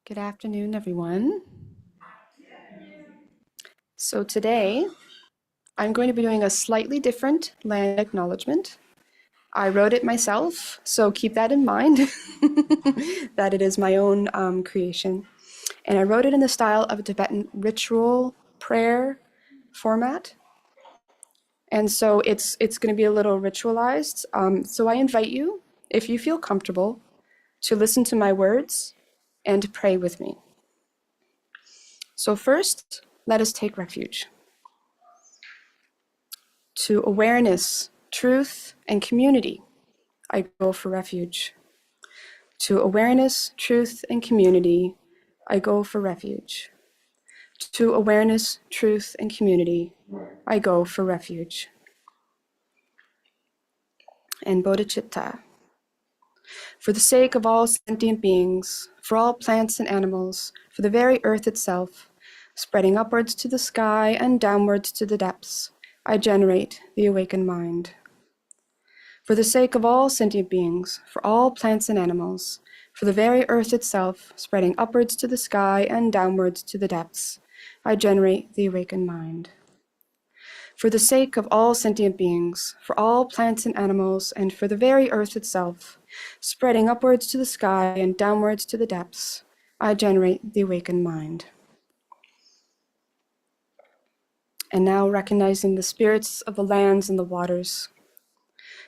Good afternoon, everyone. So today, I'm going to be doing a slightly different land acknowledgement. I wrote it myself, so keep that in mind, that it is my own creation. And I wrote it in the style of a Tibetan ritual prayer format. And so it's going to be a little ritualized. So I invite you, if you feel comfortable, to listen to my words and pray with me. So first, let us take refuge. To awareness, truth, and community, I go for refuge. To awareness, truth, and community, I go for refuge. To awareness, truth, and community, I go for refuge. And bodhicitta. For the sake of all sentient beings, for all plants and animals, for the very earth itself, spreading upwards to the sky and downwards to the depths, I generate the awakened mind. For the sake of all sentient beings, for all plants and animals, for the very earth itself, spreading upwards to the sky and downwards to the depths, I generate the awakened mind. For the sake of all sentient beings, for all plants and animals, and for the very earth itself, spreading upwards to the sky and downwards to the depths, I generate the awakened mind. And now recognizing the spirits of the lands and the waters,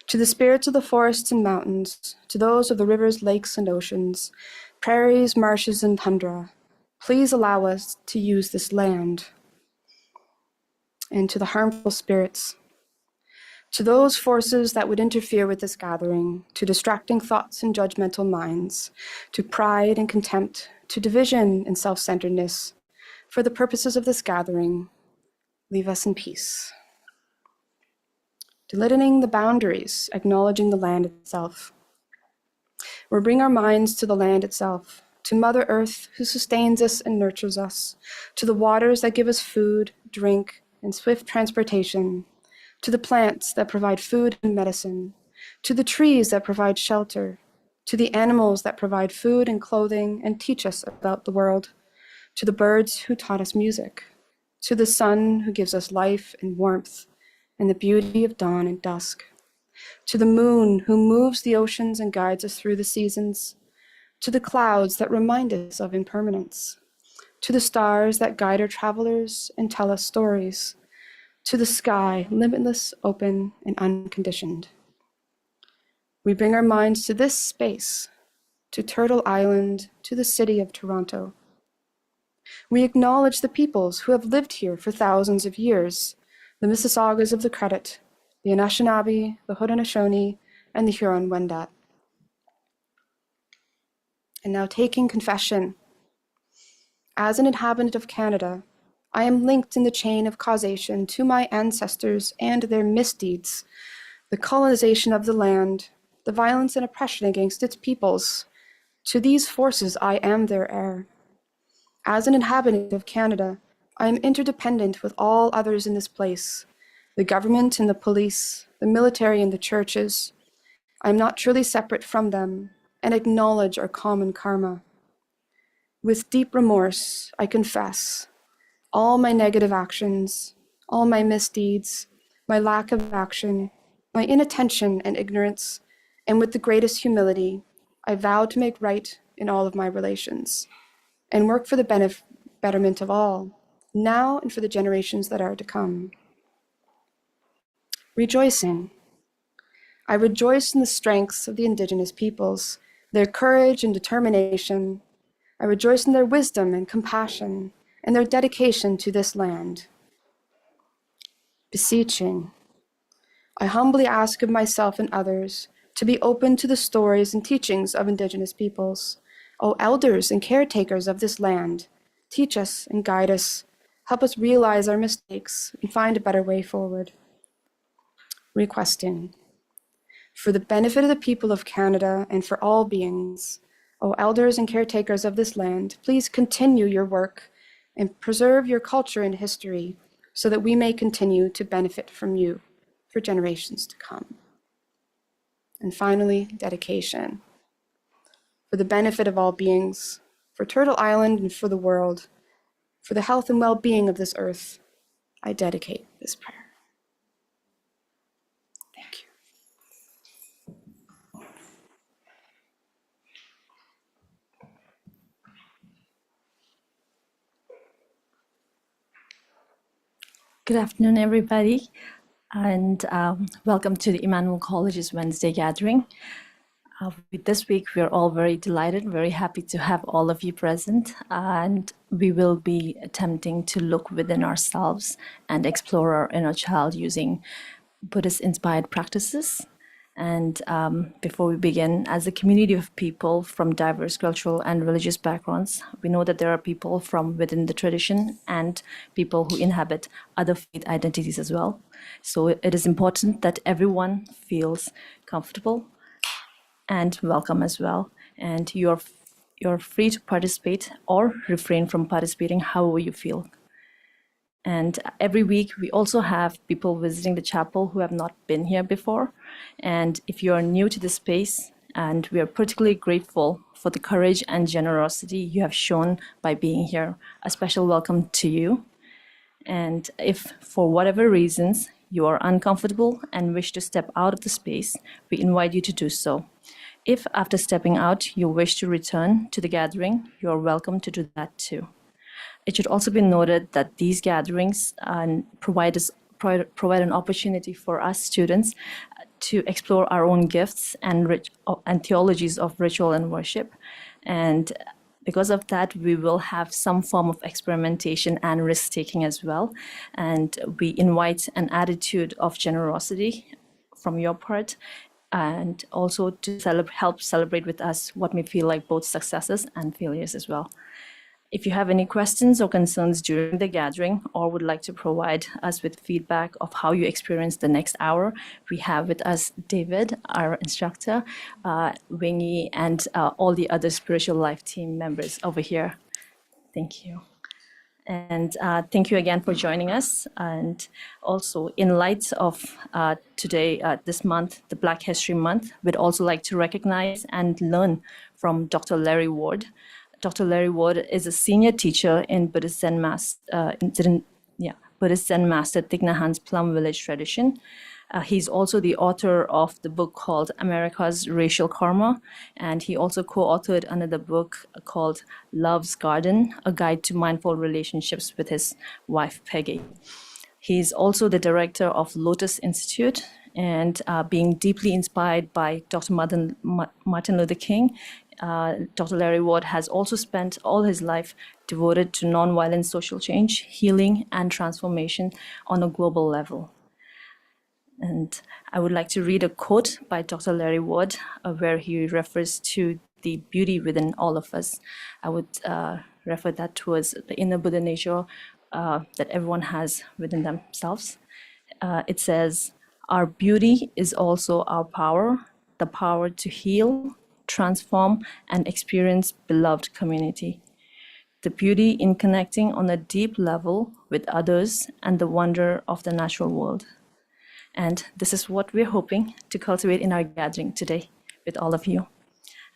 to the spirits of the forests and mountains, to those of the rivers, lakes, and oceans, prairies, marshes, and tundra, please allow us to use this land. And to the harmful spirits, to those forces that would interfere with this gathering, to distracting thoughts and judgmental minds, to pride and contempt, to division and self-centeredness, for the purposes of this gathering, leave us in peace. Delineating the boundaries, acknowledging the land itself. We bring our minds to the land itself, to Mother Earth, who sustains us and nurtures us, to the waters that give us food, drink, and swift transportation, to the plants that provide food and medicine, to the trees that provide shelter, to the animals that provide food and clothing and teach us about the world, to the birds who taught us music, to the sun who gives us life and warmth, and the beauty of dawn and dusk, to the moon who moves the oceans and guides us through the seasons, to the clouds that remind us of impermanence, to the stars that guide our travelers and tell us stories, to the sky, limitless, open, and unconditioned. We bring our minds to this space, to Turtle Island, to the city of Toronto. We acknowledge the peoples who have lived here for thousands of years, the Mississaugas of the Credit, the Anishinaabe, the Haudenosaunee, and the Huron-Wendat. And now taking confession. As an inhabitant of Canada, I am linked in the chain of causation to my ancestors and their misdeeds, the colonization of the land, the violence and oppression against its peoples. To these forces, I am their heir. As an inhabitant of Canada, I am interdependent with all others in this place, the government and the police, the military and the churches. I am not truly separate from them and acknowledge our common karma. With deep remorse, I confess all my negative actions, all my misdeeds, my lack of action, my inattention and ignorance, and with the greatest humility, I vow to make right in all of my relations and work for the betterment of all, now and for the generations that are to come. Rejoicing. I rejoice in the strengths of the Indigenous peoples, their courage and determination. I rejoice in their wisdom and compassion and their dedication to this land. Beseeching. I humbly ask of myself and others to be open to the stories and teachings of Indigenous peoples. O elders and caretakers of this land, teach us and guide us, help us realize our mistakes and find a better way forward. Requesting. For the benefit of the people of Canada and for all beings, O elders and caretakers of this land, please continue your work and preserve your culture and history so that we may continue to benefit from you for generations to come. And finally, dedication. For the benefit of all beings, for Turtle Island and for the world, for the health and well-being of this earth, I dedicate this prayer. Thank you. Good afternoon, everybody, and welcome to the Emmanuel College's Wednesday gathering. This week, we're all very delighted, very happy to have all of you present, and we will be attempting to look within ourselves and explore our inner child using Buddhist-inspired practices. And before we begin, as a community of people from diverse cultural and religious backgrounds, we know that there are people from within the tradition and people who inhabit other faith identities as well. So it is important that everyone feels comfortable and welcome as well. And you're free to participate or refrain from participating however you feel. And every week, we also have people visiting the chapel who have not been here before. And if you are new to this space, and we are particularly grateful for the courage and generosity you have shown by being here, a special welcome to you. And if for whatever reasons you are uncomfortable and wish to step out of the space, we invite you to do so. If after stepping out, you wish to return to the gathering, you are welcome to do that too. It should also be noted that these gatherings provide an opportunity for us students to explore our own gifts and theologies of ritual and worship. And because of that, we will have some form of experimentation and risk-taking as well. And we invite an attitude of generosity from your part, and also to help celebrate with us what may feel like both successes and failures as well. If you have any questions or concerns during the gathering or would like to provide us with feedback of how you experienced the next hour, we have with us David, our instructor, Wingy, and all the other spiritual life team members over here. Thank you. And thank you again for joining us. And also, in light of today, this month, the Black History Month, we'd also like to recognize and learn from Dr. Larry Ward. Dr. Larry Ward is a senior teacher in Buddhist Zen Master Thich Nhat Hanh's Plum Village tradition. He's also the author of the book called America's Racial Karma, and he also co-authored another book called Love's Garden, a guide to mindful relationships with his wife, Peggy. He's also the director of Lotus Institute, and being deeply inspired by Dr. Martin Luther King, Dr. Larry Ward has also spent all his life devoted to nonviolent social change, healing, and transformation on a global level. And I would like to read a quote by Dr. Larry Ward, where he refers to the beauty within all of us. I would refer that towards the inner Buddha nature that everyone has within themselves. It says, "Our beauty is also our power, the power to heal, transform, and experience beloved community. The beauty in connecting on a deep level with others and the wonder of the natural world." And this is what we're hoping to cultivate in our gathering today with all of you.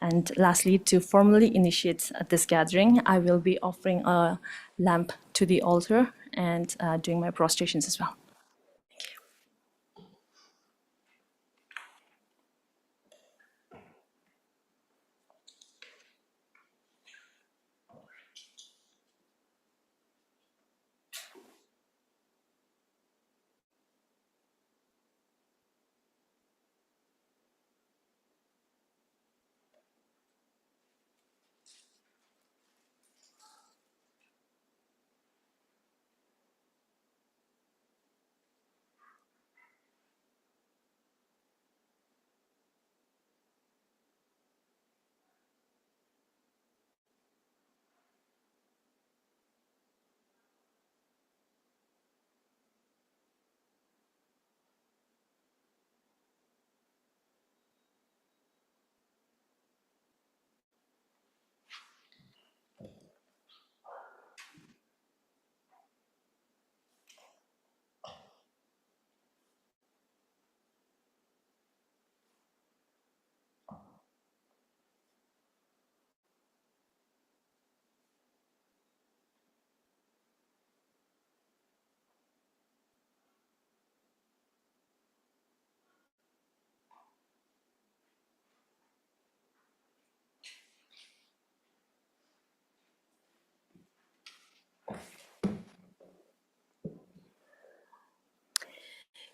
And lastly, to formally initiate this gathering, I will be offering a lamp to the altar and doing my prostrations as well.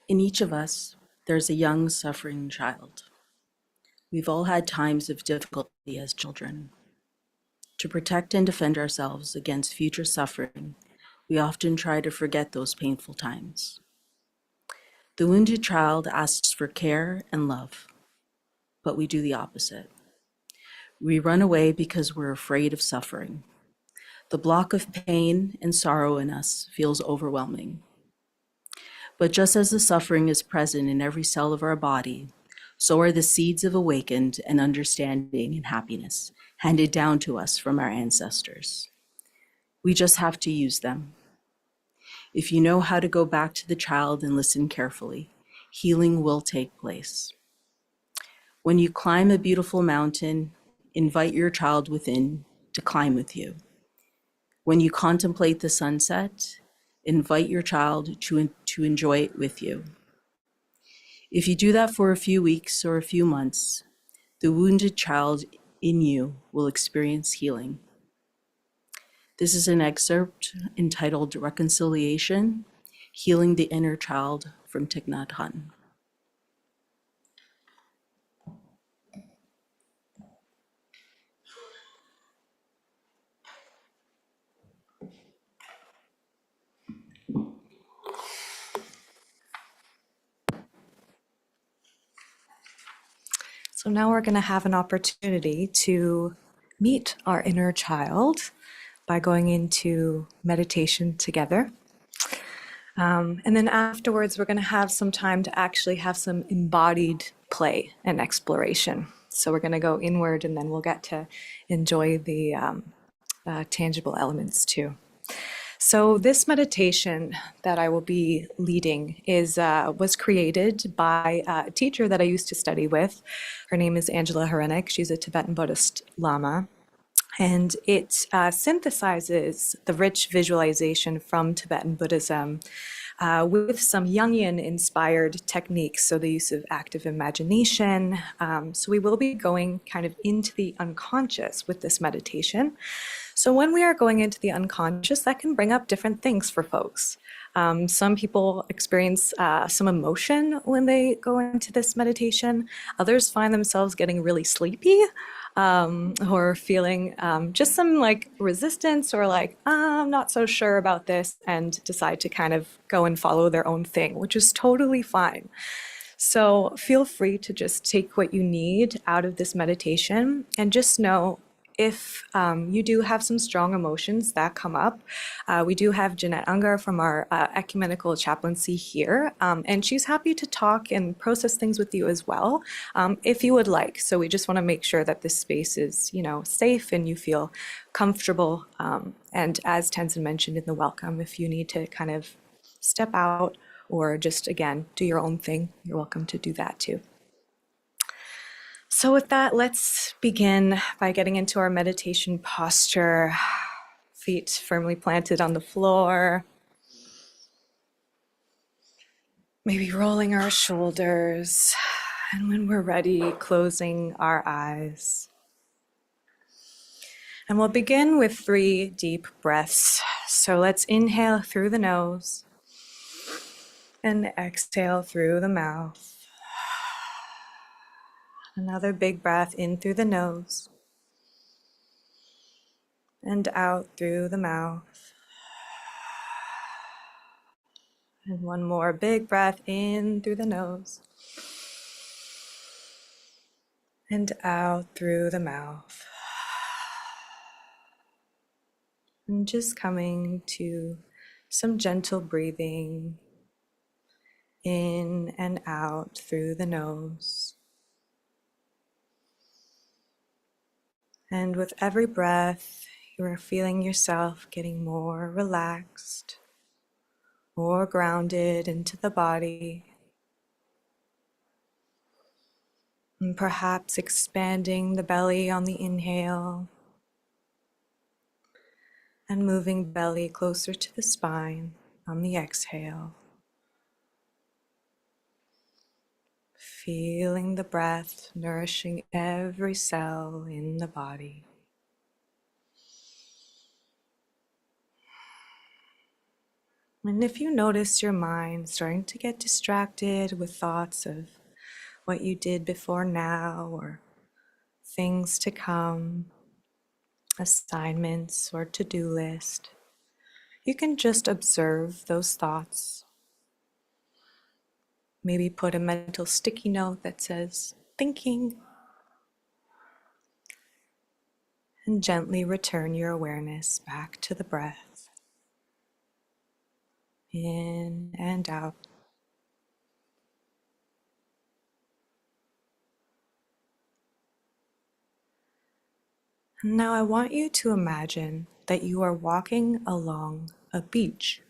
In each of us, there's a young, suffering child. We've all had times of difficulty as children. To protect and defend ourselves against future suffering, we often try to forget those painful times. The wounded child asks for care and love, but we do the opposite. We run away because we're afraid of suffering. The block of pain and sorrow in us feels overwhelming. But just as the suffering is present in every cell of our body, so are the seeds of awakened and understanding and happiness handed down to us from our ancestors. We just have to use them. If you know how to go back to the child and listen carefully, healing will take place. When you climb a beautiful mountain, invite your child within to climb with you. When you contemplate the sunset, invite your child to enjoy it with you. If you do that for a few weeks or a few months, the wounded child in you will experience healing. This is an excerpt entitled Reconciliation, Healing the Inner Child from Thich Nhat Hanh. So now we're going to have an opportunity to meet our inner child by going into meditation together. And then afterwards, we're going to have some time to actually have some embodied play and exploration. So we're going to go inward and then we'll get to enjoy the tangible elements too. So this meditation that I will be leading was created by a teacher that I used to study with. Her name is Angela Harenik. She's a Tibetan Buddhist Lama. And it synthesizes the rich visualization from Tibetan Buddhism with some Jungian-inspired techniques, so the use of active imagination. So we will be going kind of into the unconscious with this meditation. So when we are going into the unconscious, that can bring up different things for folks. Some people experience some emotion when they go into this meditation. Others find themselves getting really sleepy or feeling just some like resistance or like, I'm not so sure about this, and decide to kind of go and follow their own thing, which is totally fine. So feel free to just take what you need out of this meditation and just know if you do have some strong emotions that come up, we do have Jeanette Ungar from our ecumenical chaplaincy here, and she's happy to talk and process things with you as well, if you would like. So we just want to make sure that this space is, safe and you feel comfortable. And as Tenzin mentioned in the welcome, if you need to kind of step out or just, again, do your own thing, you're welcome to do that too. So with that, let's begin by getting into our meditation posture. Feet firmly planted on the floor. Maybe rolling our shoulders. And when we're ready, closing our eyes. And we'll begin with 3 deep breaths. So let's inhale through the nose and exhale through the mouth. Another big breath in through the nose and out through the mouth. And one more big breath in through the nose and out through the mouth. And just coming to some gentle breathing in and out through the nose. And with every breath, you are feeling yourself getting more relaxed, more grounded into the body, and perhaps expanding the belly on the inhale and moving belly closer to the spine on the exhale. Feeling the breath nourishing every cell in the body. And if you notice your mind starting to get distracted with thoughts of what you did before now or things to come, assignments or to-do list, you can just observe those thoughts. Maybe put a mental sticky note that says thinking, and gently return your awareness back to the breath, in and out. And now I want you to imagine that you are walking along a beach.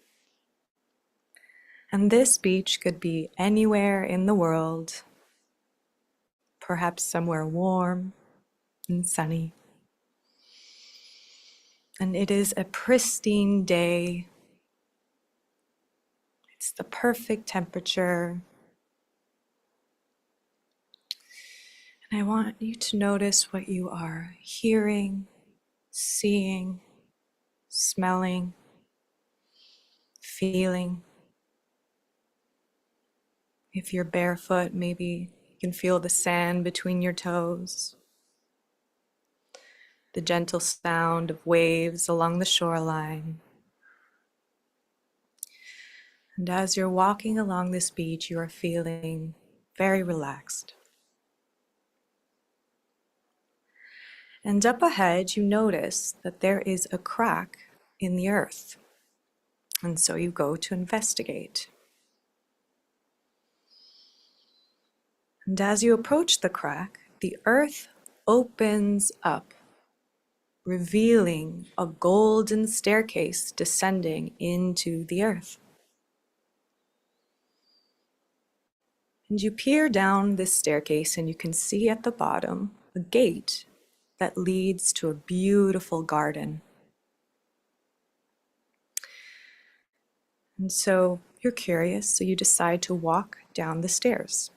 And this beach could be anywhere in the world, perhaps somewhere warm and sunny. And it is a pristine day. It's the perfect temperature. And I want you to notice what you are hearing, seeing, smelling, feeling. If you're barefoot, maybe you can feel the sand between your toes, the gentle sound of waves along the shoreline. And as you're walking along this beach, you are feeling very relaxed. And up ahead, you notice that there is a crack in the earth. And so you go to investigate. And as you approach the crack, the earth opens up, revealing a golden staircase descending into the earth. And you peer down this staircase and you can see at the bottom a gate that leads to a beautiful garden. And so you're curious, so you decide to walk down the stairs.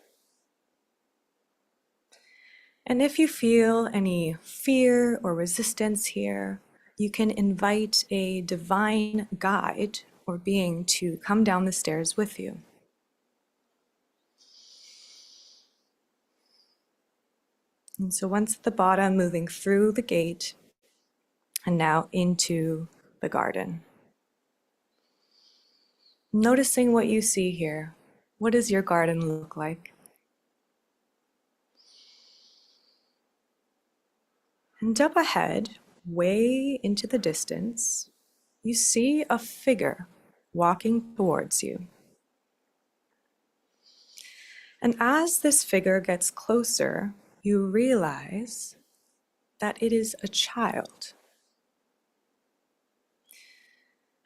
And if you feel any fear or resistance here, you can invite a divine guide or being to come down the stairs with you. And so once at the bottom, moving through the gate and now into the garden. Noticing what you see here. What does your garden look like? And up ahead, way into the distance, you see a figure walking towards you. And as this figure gets closer, you realize that it is a child.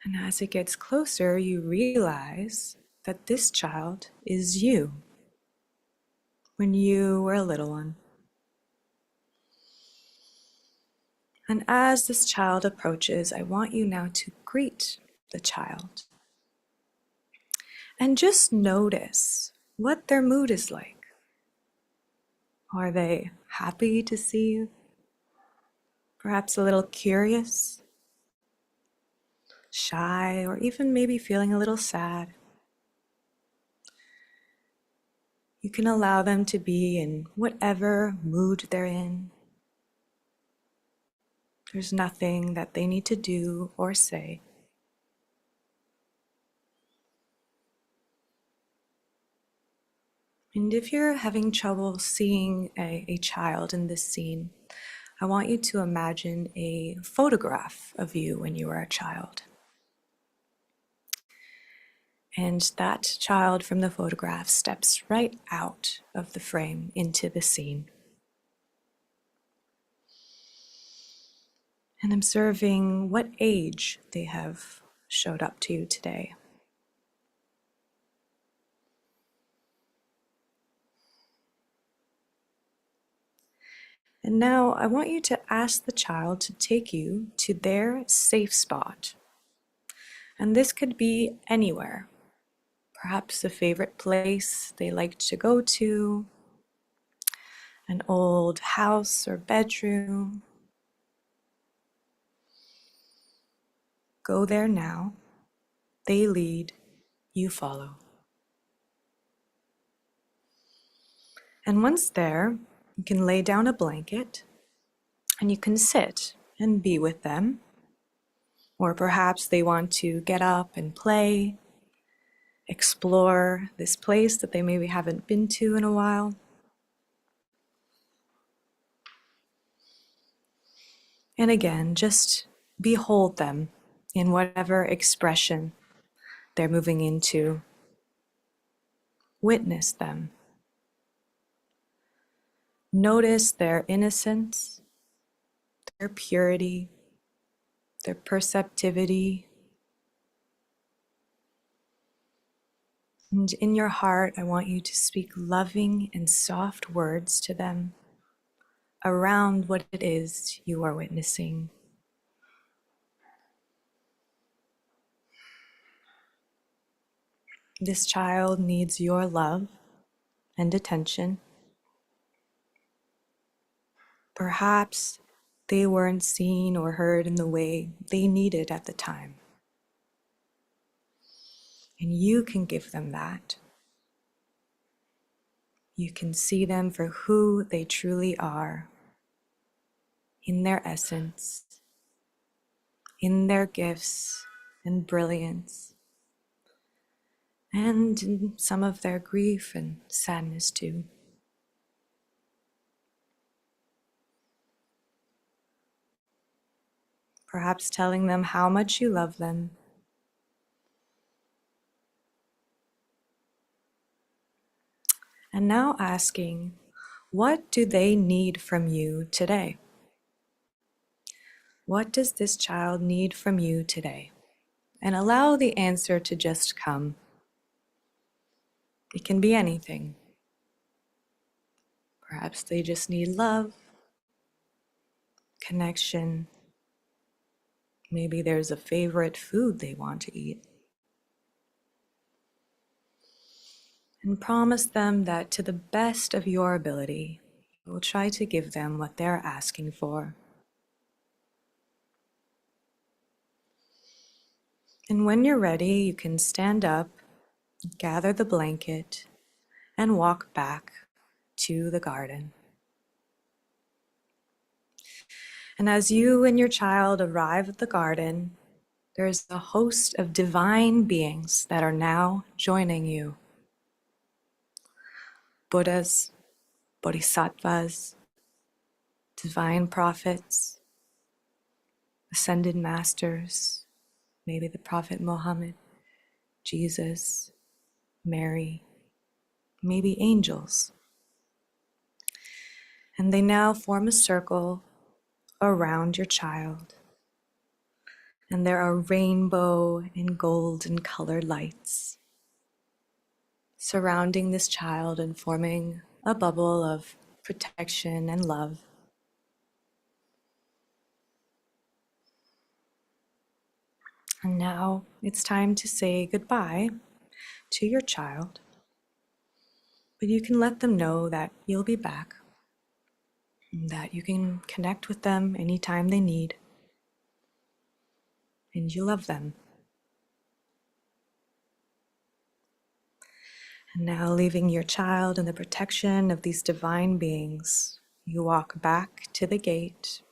And as it gets closer, you realize that this child is you when you were a little one. And as this child approaches, I want you now to greet the child. And just notice what their mood is like. Are they happy to see you? Perhaps a little curious, shy, or even maybe feeling a little sad. You can allow them to be in whatever mood they're in. There's nothing that they need to do or say. And if you're having trouble seeing a child in this scene, I want you to imagine a photograph of you when you were a child. And that child from the photograph steps right out of the frame into the scene. And observing what age they have showed up to you today. And now I want you to ask the child to take you to their safe spot. And this could be anywhere. Perhaps a favorite place they like to go to, an old house or bedroom. Go there now. they lead, you follow. And once there, you can lay down a blanket and you can sit and be with them. Or perhaps they want to get up and play, explore this place that they maybe haven't been to in a while. And again, just behold them in whatever expression they're moving into. Witness them. Notice their innocence, their purity, their perceptivity. And in your heart, I want you to speak loving and soft words to them around what it is you are witnessing. This child needs your love and attention. Perhaps they weren't seen or heard in the way they needed at the time. And you can give them that. You can see them for who they truly are, in their essence, in their gifts and brilliance, and in some of their grief and sadness too. Perhaps telling them how much you love them. And now asking, what do they need from you today? What does this child need from you today? And allow the answer to just come. It can be anything. Perhaps they just need love, connection. Maybe there's a favorite food they want to eat. And promise them that to the best of your ability, you will try to give them what they're asking for. And when you're ready, you can stand up, gather the blanket, and walk back to the garden. And as you and your child arrive at the garden, there's a host of divine beings that are now joining you. Buddhas, bodhisattvas, divine prophets, ascended masters, maybe the Prophet Muhammad, Jesus, Mary, maybe angels. And they now form a circle around your child. And there are rainbow and golden colored lights surrounding this child and forming a bubble of protection and love. And now it's time to say goodbye to your child. But you can let them know that you'll be back, and that you can connect with them anytime they need, and you love them. And now, leaving your child in the protection of these divine beings, you walk back to the gate,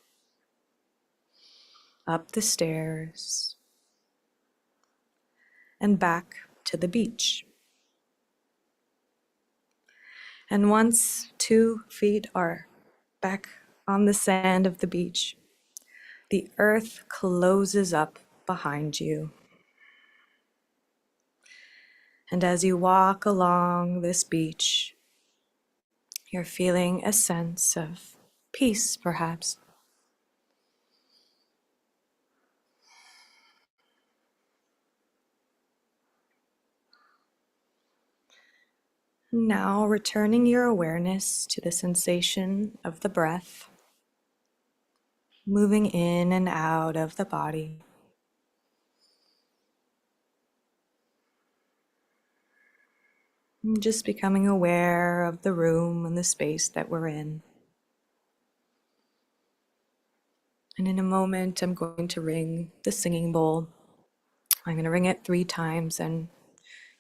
up the stairs, and back to the beach. And once 2 feet are back on the sand of the beach, the earth closes up behind you. And as you walk along this beach, you're feeling a sense of peace, perhaps. Now, returning your awareness to the sensation of the breath, moving in and out of the body. And just becoming aware of the room and the space that we're in. And in a moment, I'm going to ring the singing bowl. I'm going to ring it 3 times, and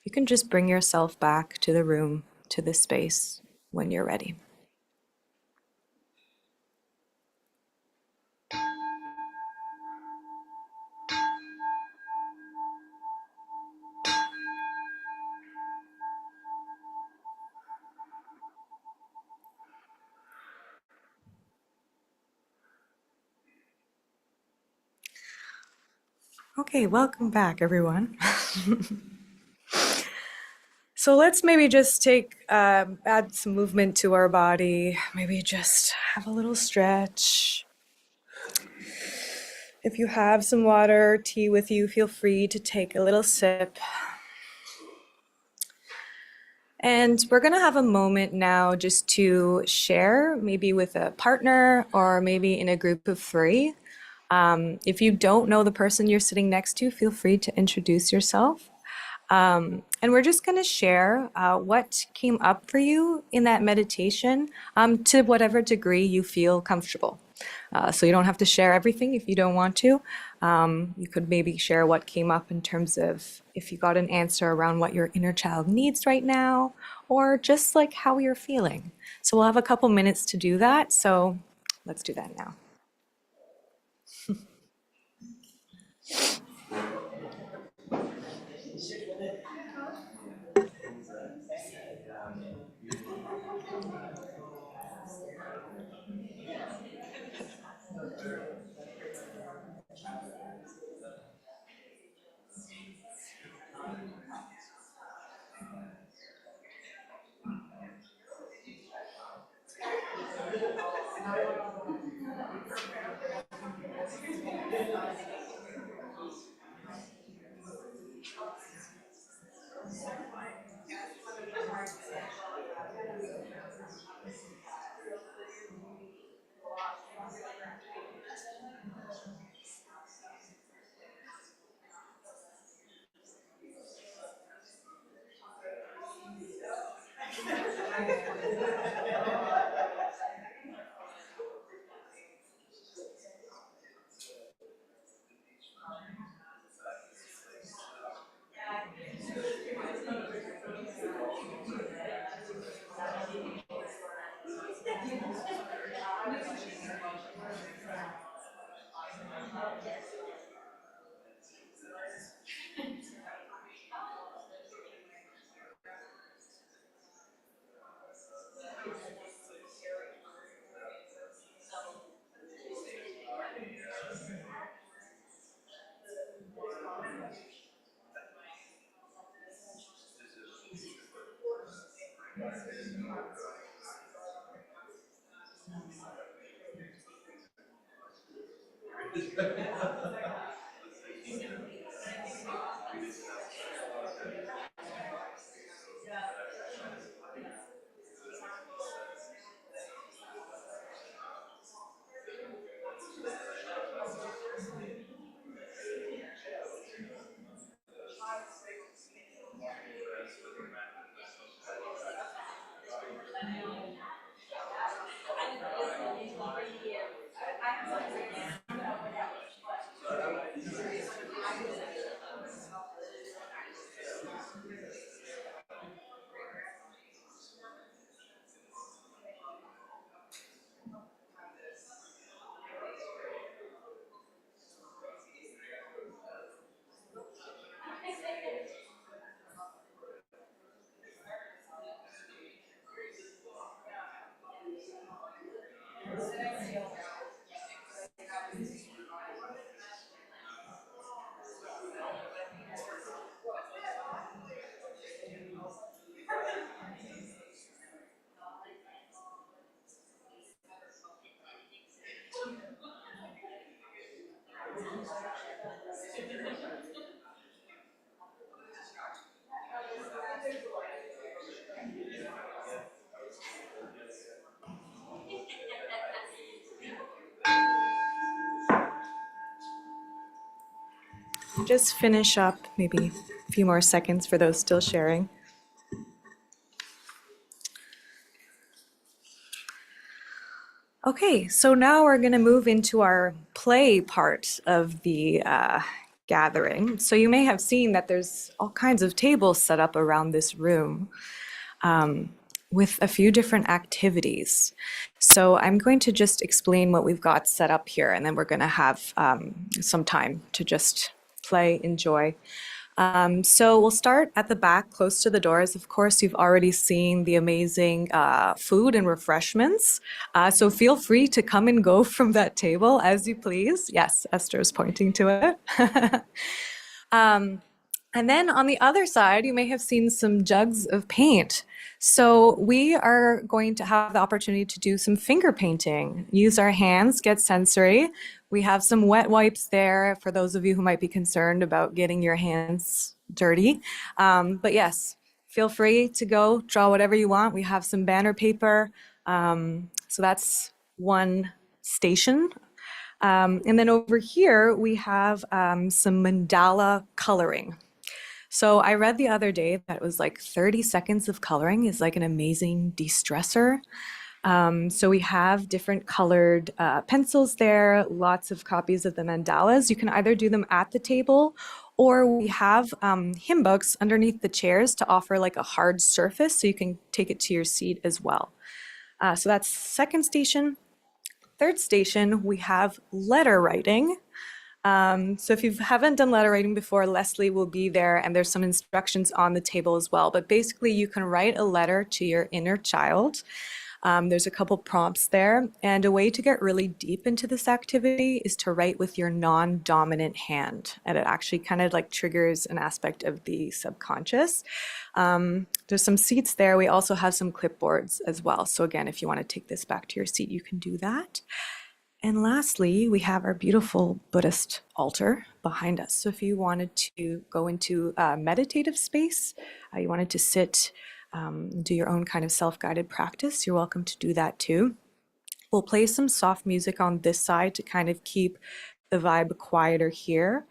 you can just bring yourself back to the room, to the space when you're ready. Okay, welcome back, everyone. So let's maybe just add some movement to our body. Maybe just have a little stretch. If you have some water or tea with you, feel free to take a little sip. And we're going to have a moment now just to share, maybe with a partner or maybe in a group of 3. If you don't know the person you're sitting next to, feel free to introduce yourself. And we're just going to share what came up for you in that meditation to whatever degree you feel comfortable. So you don't have to share everything if you don't want to. You could maybe share what came up in terms of if you got an answer around what your inner child needs right now, or just like how you're feeling. So we'll have a couple minutes to do that. So let's do that now. Just finish up, maybe a few more seconds for those still sharing. Okay, so now we're going to move into our play part of the gathering. So you may have seen that there's all kinds of tables set up around this room with a few different activities. So I'm going to just explain what we've got set up here, and then we're going to have some time to just play, enjoy. So we'll start at the back, close to the doors. Of course, you've already seen the amazing food and refreshments. So feel free to come and go from that table as you please. Yes, Esther's pointing to it. And then on the other side, you may have seen some jugs of paint. So we are going to have the opportunity to do some finger painting, use our hands, get sensory. We have some wet wipes there for those of you who might be concerned about getting your hands dirty. But yes, feel free to go draw whatever you want. We have some banner paper. So that's one station. And then over here, we have some mandala coloring. So I read the other day that it was like 30 seconds of coloring is like an amazing de-stressor. So we have different colored pencils there, lots of copies of the mandalas. You can either do them at the table, or we have hymn books underneath the chairs to offer like a hard surface so you can take it to your seat as well. So that's second station. Third station, we have letter writing. So if you haven't done letter writing before, Leslie will be there, and there's some instructions on the table as well. But basically, you can write a letter to your inner child. There's a couple prompts there, and a way to get really deep into this activity is to write with your non-dominant hand, and it actually kind of like triggers an aspect of the subconscious. There's some seats there. We also have some clipboards as well. So again, if you want to take this back to your seat, you can do that. And lastly, we have our beautiful Buddhist altar behind us. So if you wanted to go into a meditative space, you wanted to sit, do your own kind of self-guided practice, you're welcome to do that too. We'll play some soft music on this side to kind of keep the vibe quieter here,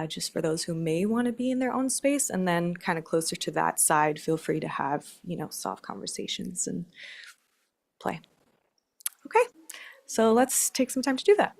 just for those who may want to be in their own space. And then kind of closer to that side, feel free to have, soft conversations and play. Okay. So let's take some time to do that.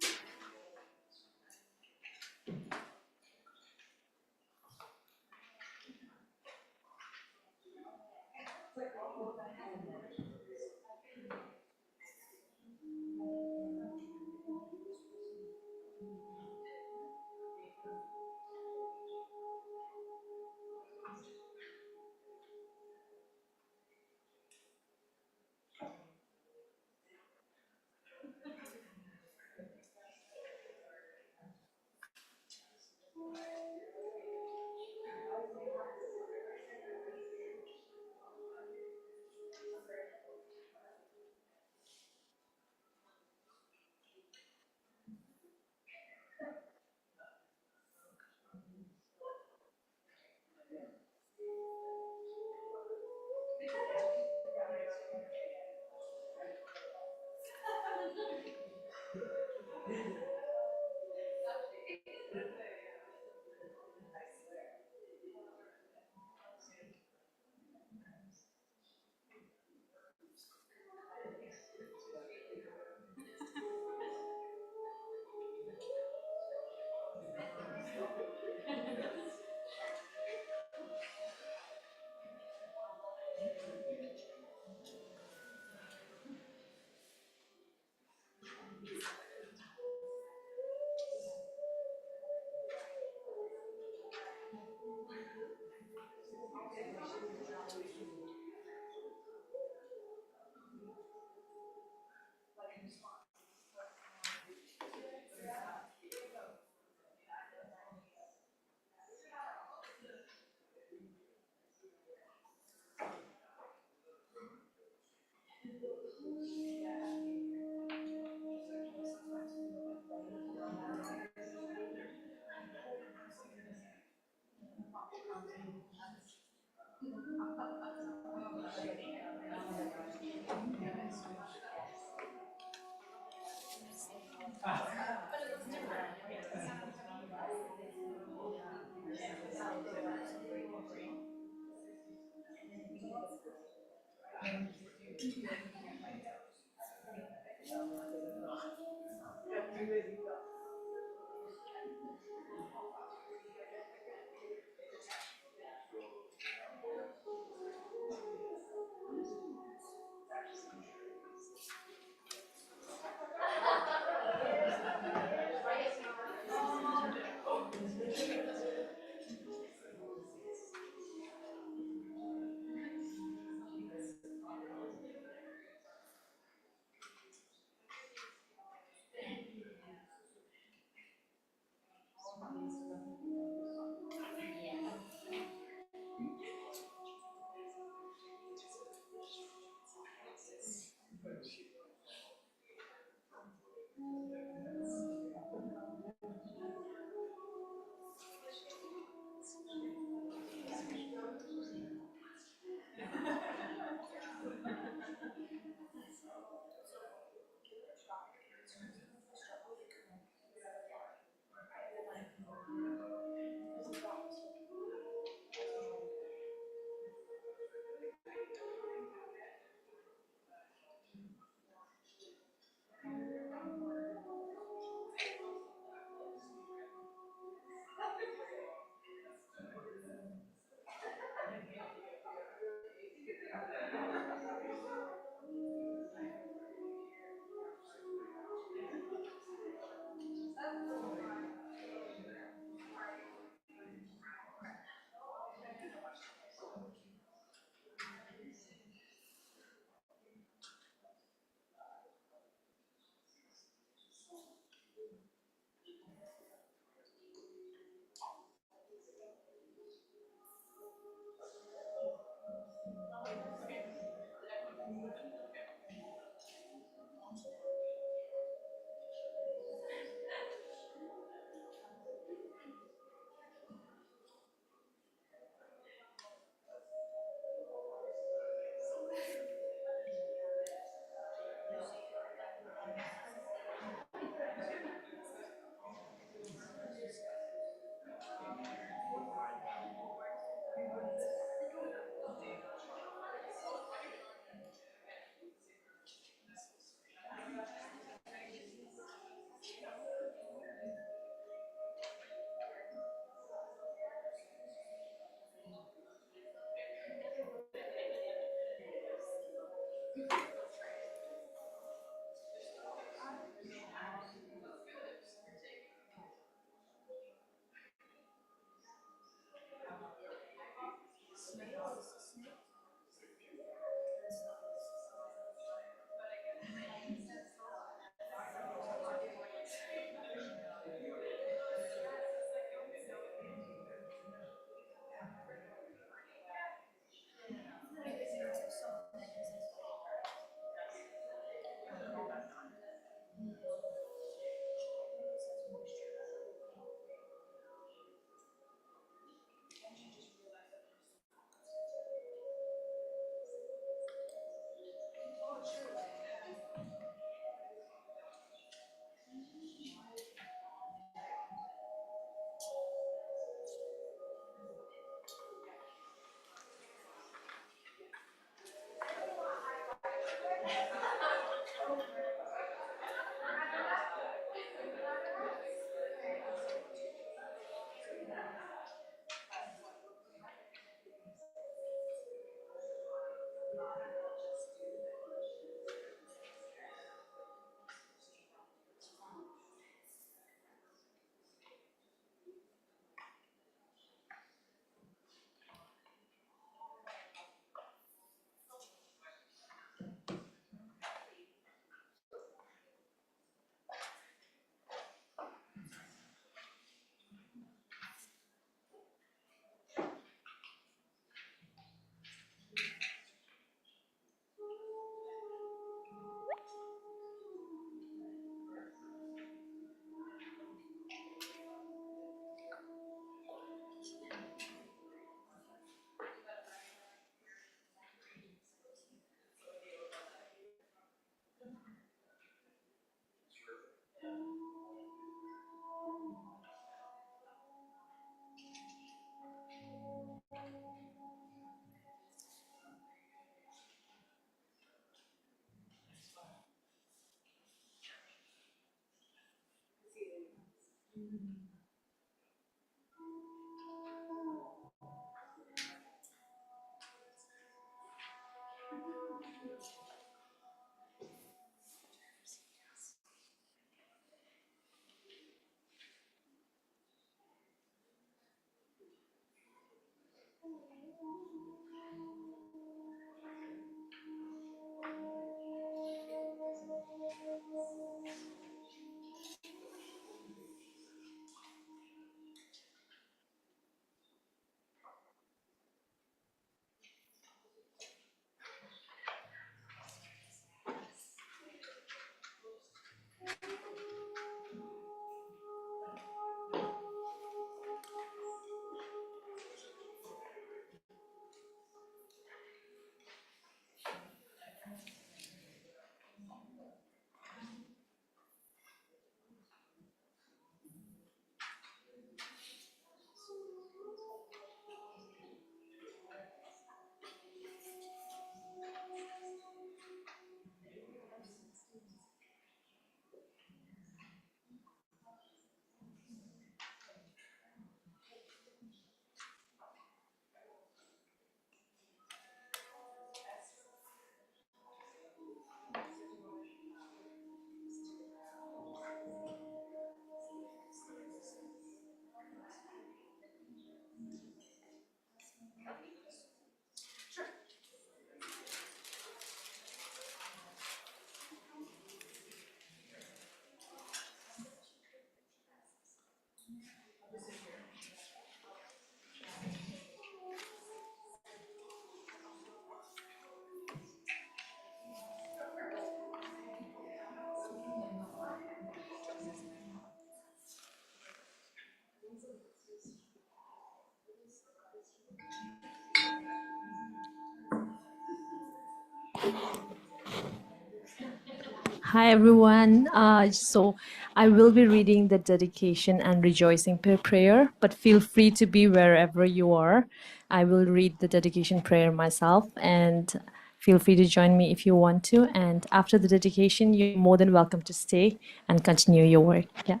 Hi, everyone. So I will be reading the dedication and rejoicing prayer, but feel free to be wherever you are. I will read the dedication prayer myself, and feel free to join me if you want to. And after the dedication, you're more than welcome to stay and continue your work. Yeah.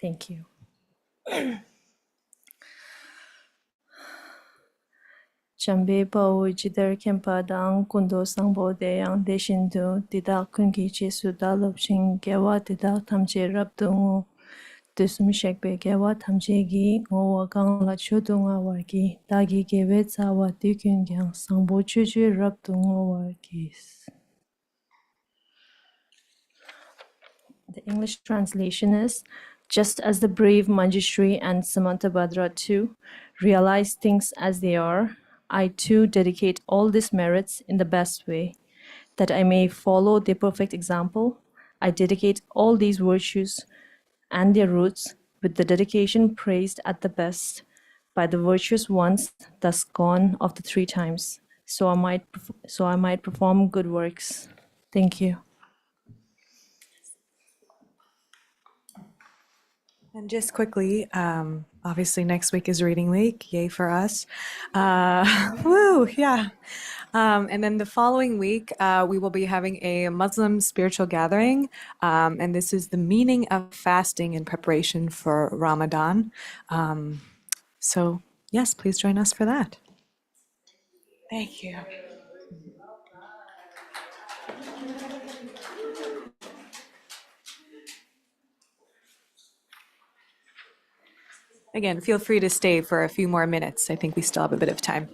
Thank you. Chambe pao jidar kempa dang kundo sangbo deyang deshindu didak kungi jesu dalop ching gewa didak tamche rabdungu desum shekbe gewa tamche gi ngowa gang la chodunga wargi dagi gewe tsawa dikyungyang sangbo chuju rabdungu wargis. The English translation is, just as the brave Manjushri and Samantha Badra too realize things as they are, I too dedicate all these merits in the best way, that I may follow their perfect example. I dedicate all these virtues and their roots with the dedication praised at the best by the virtuous ones thus gone of the three times, so I might perform good works. Thank you. And just quickly, obviously next week is reading week, yay for us. Woo, yeah. And then the following week, we will be having a Muslim spiritual gathering. And this is the meaning of fasting in preparation for Ramadan. So yes, please join us for that. Thank you. Again, feel free to stay for a few more minutes. I think we still have a bit of time.